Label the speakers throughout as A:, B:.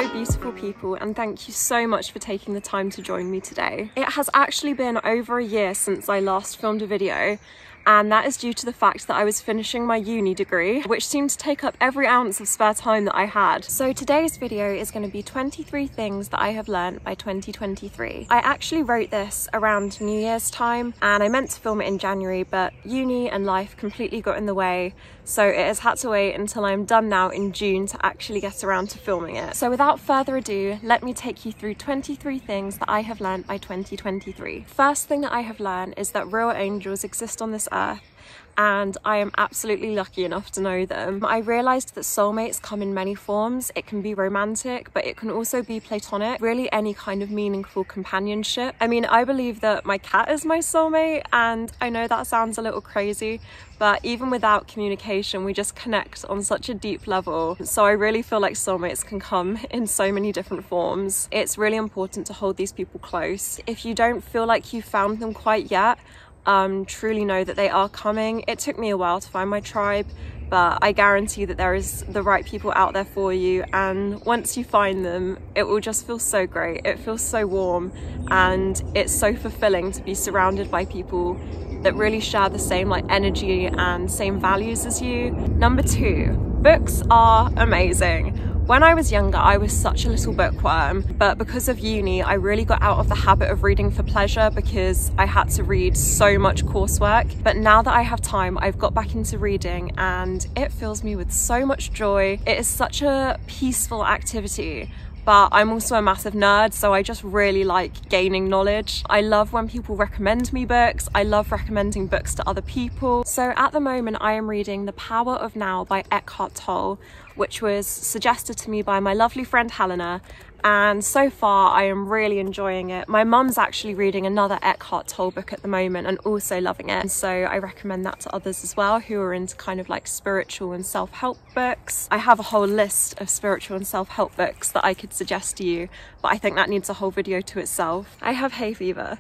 A: Hello beautiful people, and thank you so much for taking the time to join me today. It has actually been over a year since I last filmed a video, and that is due to the fact that I was finishing my uni degree, which seemed to take up every ounce of spare time that I had. So today's video is going to be 23 things that I have learned by 2023. I actually wrote this around New Year's time, and I meant to film it in January, but uni and life completely got in the way, so it has had to wait until I'm done now in June to actually get around to filming it. So without further ado, let me take you through 23 things that I have learned by 2023. First thing that I have learned is that real angels exist on this earth, and I am absolutely lucky enough to know them. I realised that soulmates come in many forms. It can be romantic, but it can also be platonic, really any kind of meaningful companionship. I mean, I believe that my cat is my soulmate, and I know that sounds a little crazy, but even without communication, we just connect on such a deep level. So I really feel like soulmates can come in so many different forms. It's really important to hold these people close. If you don't feel like you've found them quite yet, truly know that they are coming. It took me a while to find my tribe, but I guarantee that there is the right people out there for you, and once you find them, it will just feel so great. It feels so warm, and it's so fulfilling to be surrounded by people that really share the same energy and same values as you. Number 2, books are amazing. When I was younger, I was such a little bookworm, but because of uni, I really got out of the habit of reading for pleasure because I had to read so much coursework. But now that I have time, I've got back into reading, and it fills me with so much joy. It is such a peaceful activity. But I'm also a massive nerd, so I just really like gaining knowledge. I love when people recommend me books. I love recommending books to other people. So at the moment, I am reading The Power of Now by Eckhart Tolle, which was suggested to me by my lovely friend Helena. And so far I am really enjoying it. My mum's actually reading another Eckhart Tolle book at the moment and also loving it. And so I recommend that to others as well who are into kind of like spiritual and self-help books. I have a whole list of spiritual and self-help books that I could suggest to you, but I think that needs a whole video to itself. I have hay fever.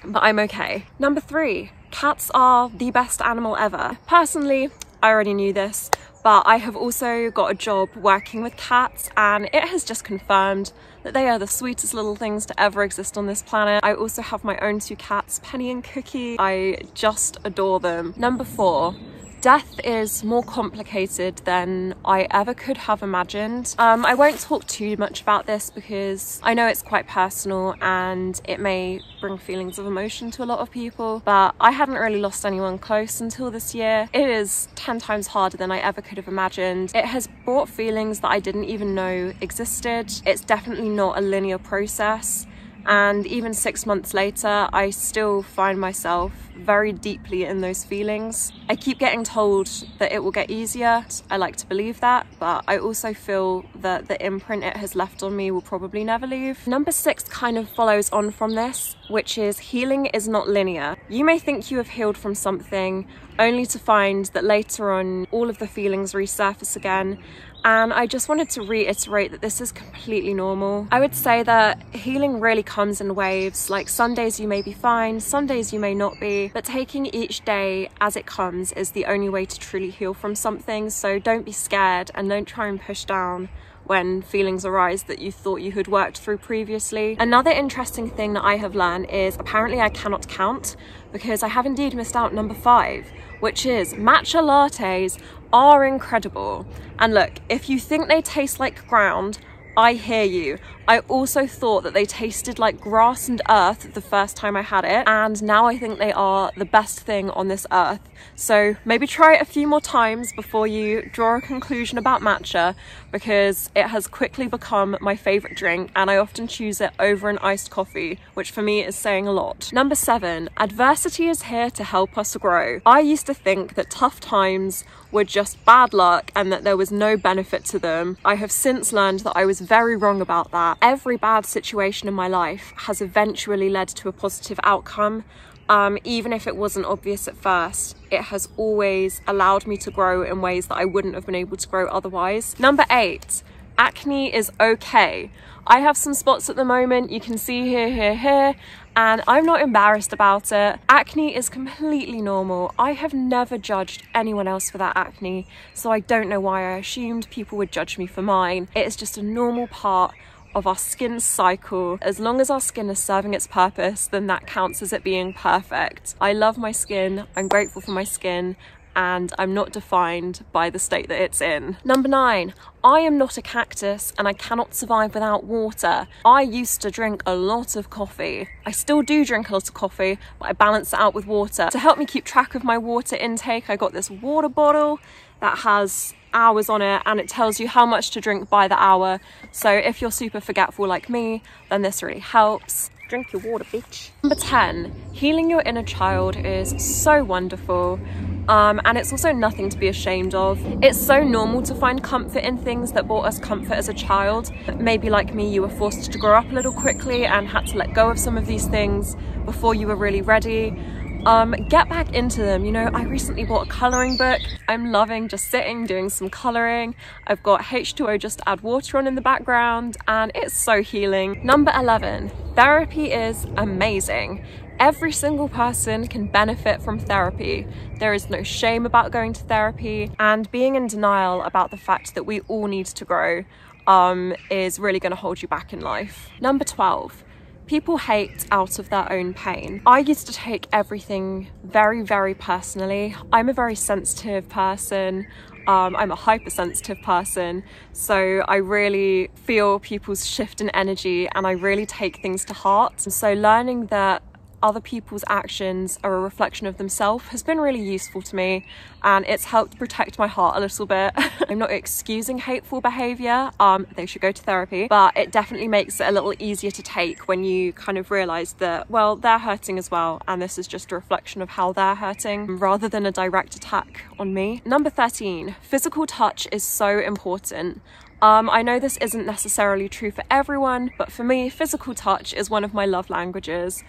A: But I'm okay. Number 3, cats are the best animal ever. Personally, I already knew this, but I have also got a job working with cats, and it has just confirmed that they are the sweetest little things to ever exist on this planet. I also have my own 2 cats, Penny and Cookie. I just adore them. Number 4, death is more complicated than I ever could have imagined. I won't talk too much about this because I know it's quite personal and it may bring feelings of emotion to a lot of people, but I hadn't really lost anyone close until this year. It is 10 times harder than I ever could have imagined. It has brought feelings that I didn't even know existed. It's definitely not a linear process. And even 6 months later, I still find myself very deeply in those feelings. I keep getting told that it will get easier. I like to believe that, but I also feel that the imprint it has left on me will probably never leave. Number 6 kind of follows on from this, which is healing is not linear. You may think you have healed from something only to find that later on all of the feelings resurface again. And I just wanted to reiterate that this is completely normal. I would say that healing really comes in waves. Like some days you may be fine, some days you may not be, but taking each day as it comes is the only way to truly heal from something. So don't be scared and don't try and push down when feelings arise that you thought you had worked through previously. Another interesting thing that I have learned is apparently I cannot count, because I have indeed missed out number 5, which is matcha lattes are incredible. And look, if you think they taste like ground, I hear you. I also thought that they tasted like grass and earth the first time I had it, and now I think they are the best thing on this earth. So maybe try it a few more times before you draw a conclusion about matcha, because it has quickly become my favourite drink and I often choose it over an iced coffee, which for me is saying a lot. Number 7, adversity is here to help us grow. I used to think that tough times were just bad luck and that there was no benefit to them. I have since learned that I was very wrong about that. Every bad situation in my life has eventually led to a positive outcome. Even if it wasn't obvious at first, it has always allowed me to grow in ways that I wouldn't have been able to grow otherwise. Number 8, acne is okay. I have some spots at the moment, you can see here, and I'm not embarrassed about it. Acne is completely normal. I have never judged anyone else for that acne, so I don't know why I assumed people would judge me for mine. It is just a normal part of our skin cycle. As long as our skin is serving its purpose, then that counts as it being perfect. I love my skin, I'm grateful for my skin, and I'm not defined by the state that it's in. Number 9, I am not a cactus and I cannot survive without water. I used to drink a lot of coffee. I still do drink a lot of coffee, but I balance it out with water. To help me keep track of my water intake, I got this water bottle that has hours on it, and it tells you how much to drink by the hour. So if you're super forgetful like me, then this really helps. Drink your water, bitch. Number 10, healing your inner child is so wonderful. And it's also nothing to be ashamed of. It's so normal to find comfort in things that brought us comfort as a child. Maybe like me, you were forced to grow up a little quickly and had to let go of some of these things before you were really ready. Get back into them. You know, I recently bought a colouring book. I'm loving just sitting, doing some colouring. I've got H2O just to add water on in the background, and it's so healing. Number 11, therapy is amazing. Every single person can benefit from therapy. There is no shame about going to therapy, and being in denial about the fact that we all need to grow is really going to hold you back in life. Number 12, people hate out of their own pain. I used to take everything very, very personally. I'm a very sensitive person. I'm a hypersensitive person, so I really feel people's shift in energy and I really take things to heart. So learning that other people's actions are a reflection of themselves has been really useful to me, and it's helped protect my heart a little bit. I'm not excusing hateful behaviour, they should go to therapy, but it definitely makes it a little easier to take when you kind of realise that, well, they're hurting as well, and this is just a reflection of how they're hurting rather than a direct attack on me. Number 13, physical touch is so important. I know this isn't necessarily true for everyone, but for me, physical touch is one of my love languages.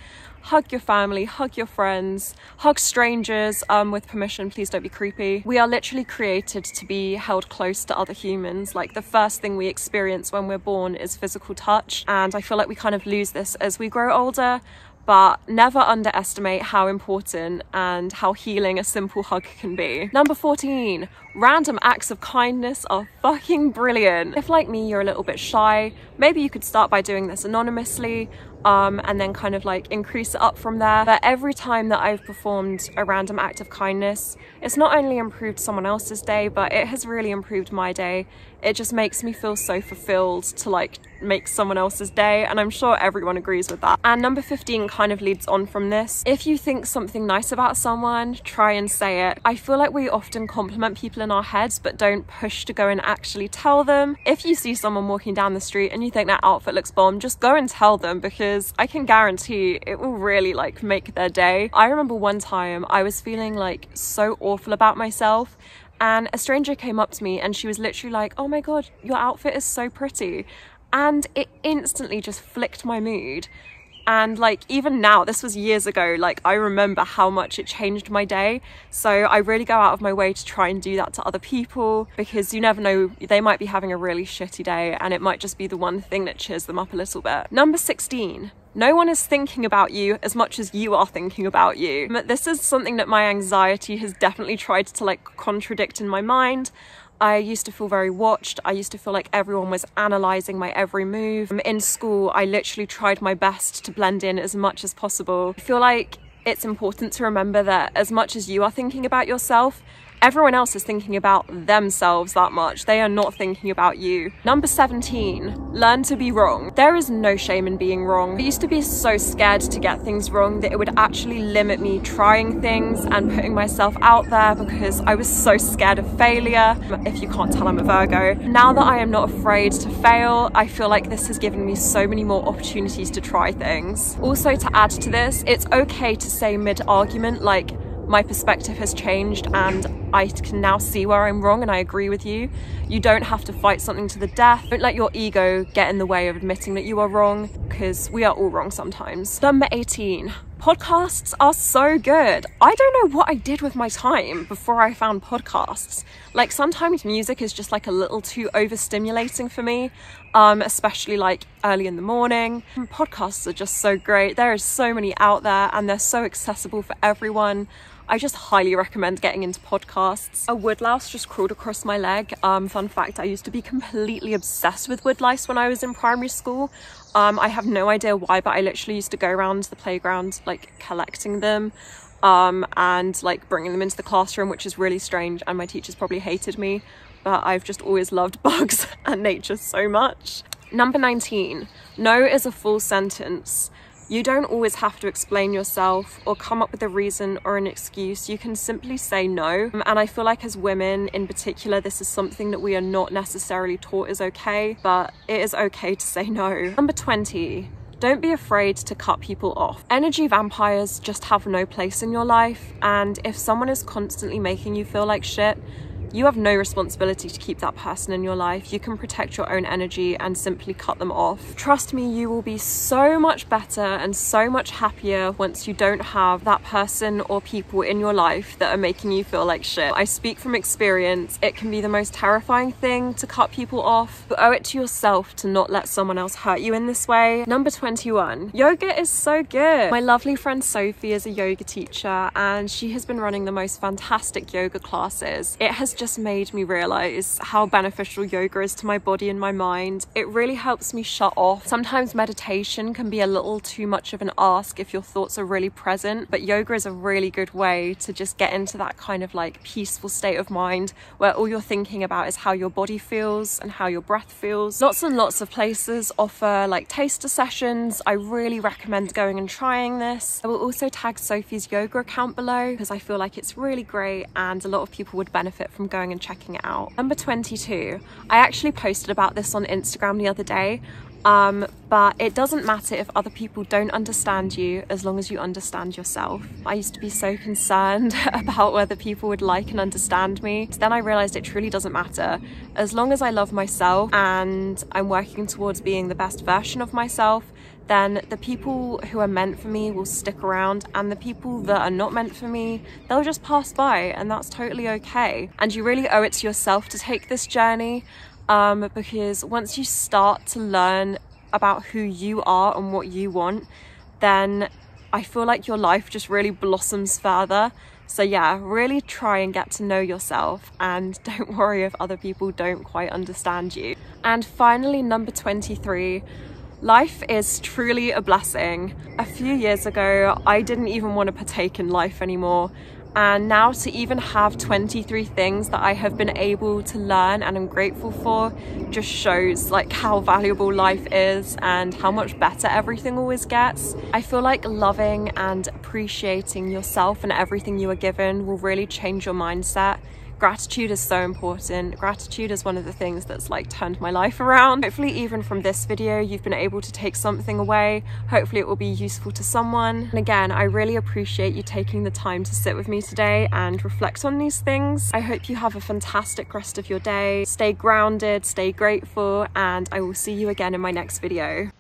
A: Hug your family, hug your friends, hug strangers with permission, please don't be creepy. We are literally created to be held close to other humans. Like, the first thing we experience when we're born is physical touch, and I feel like we kind of lose this as we grow older. But never underestimate how important and how healing a simple hug can be. Number 14, random acts of kindness are fucking brilliant. If like me, you're a little bit shy, maybe you could start by doing this anonymously, and then kind of like increase it up from there. But every time that I've performed a random act of kindness, it's not only improved someone else's day, but it has really improved my day. It just makes me feel so fulfilled to like make someone else's day, and I'm sure everyone agrees with that. And number 15 kind of leads on from this. If you think something nice about someone, try and say it. I feel like we often compliment people in our heads but don't push to go and actually tell them. If you see someone walking down the street and you think that outfit looks bomb, just go and tell them, because I can guarantee it will really like make their day. I remember one time I was feeling like so awful about myself, and a stranger came up to me and she was literally like, "Oh my god, your outfit is so pretty." And it instantly just flicked my mood. And like, even now, this was years ago, like I remember how much it changed my day. So I really go out of my way to try and do that to other people, because you never know, they might be having a really shitty day and it might just be the one thing that cheers them up a little bit. Number 16, no one is thinking about you as much as you are thinking about you. This is something that my anxiety has definitely tried to like contradict in my mind. I used to feel very watched. I used to feel like everyone was analysing my every move. In school, I literally tried my best to blend in as much as possible. I feel like it's important to remember that as much as you are thinking about yourself, everyone else is thinking about themselves that much. They are not thinking about you. Number 17, learn to be wrong. There is no shame in being wrong. I used to be so scared to get things wrong that it would actually limit me trying things and putting myself out there, because I was so scared of failure. If you can't tell, I'm a Virgo. Now that I am not afraid to fail, I feel like this has given me so many more opportunities to try things. Also, to add to this, it's okay to say mid-argument, like, my perspective has changed and I can now see where I'm wrong and I agree with you. You don't have to fight something to the death. Don't let your ego get in the way of admitting that you are wrong, because we are all wrong sometimes. Number 18, Podcasts are so good. I don't know what I did with my time before I found podcasts. Like sometimes music is just like a little too overstimulating for me, especially like early in the morning. Podcasts are just so great. There is so many out there and they're so accessible for everyone. I just highly recommend getting into podcasts. A woodlouse just crawled across my leg. Fun fact, I used to be completely obsessed with woodlice when I was in primary school. I have no idea why, but I literally used to go around the playground like collecting them and like bringing them into the classroom, which is really strange, and my teachers probably hated me, but I've just always loved bugs and nature so much. Number 19, no is a full sentence. You don't always have to explain yourself or come up with a reason or an excuse. You can simply say no. And I feel like as women in particular, this is something that we are not necessarily taught is okay, but it is okay to say no. Number 20, don't be afraid to cut people off. Energy vampires just have no place in your life. And if someone is constantly making you feel like shit, you have no responsibility to keep that person in your life. You can protect your own energy and simply cut them off. Trust me, you will be so much better and so much happier once you don't have that person or people in your life that are making you feel like shit. I speak from experience. It can be the most terrifying thing to cut people off. You owe it to yourself to not let someone else hurt you in this way. Number 21, yoga is so good. My lovely friend Sophie is a yoga teacher and she has been running the most fantastic yoga classes. It has just made me realize how beneficial yoga is to my body and my mind. It really helps me shut off. Sometimes meditation can be a little too much of an ask if your thoughts are really present, but yoga is a really good way to just get into that kind of like peaceful state of mind where all you're thinking about is how your body feels and how your breath feels. Lots and lots of places offer like taster sessions. I really recommend going and trying this. I will also tag Sophie's yoga account below because I feel like it's really great and a lot of people would benefit from going and checking it out. Number 22, I actually posted about this on Instagram the other day, but it doesn't matter if other people don't understand you as long as you understand yourself. I used to be so concerned about whether people would like and understand me. Then I realized it truly doesn't matter. As long as I love myself and I'm working towards being the best version of myself, then the people who are meant for me will stick around, and the people that are not meant for me, they'll just pass by, and that's totally okay. And you really owe it to yourself to take this journey, because once you start to learn about who you are and what you want, then I feel like your life just really blossoms further. So yeah, really try and get to know yourself and don't worry if other people don't quite understand you. And finally, number 23, life is truly a blessing. A few years ago, I didn't even want to partake in life anymore. And now to even have 23 things that I have been able to learn and I'm grateful for just shows like how valuable life is and how much better everything always gets. I feel like loving and appreciating yourself and everything you are given will really change your mindset. Gratitude is so important. Gratitude is one of the things that's like turned my life around. Hopefully even from this video you've been able to take something away. Hopefully it will be useful to someone. And again, I really appreciate you taking the time to sit with me today and reflect on these things. I hope you have a fantastic rest of your day. Stay grounded, stay grateful, and I will see you again in my next video.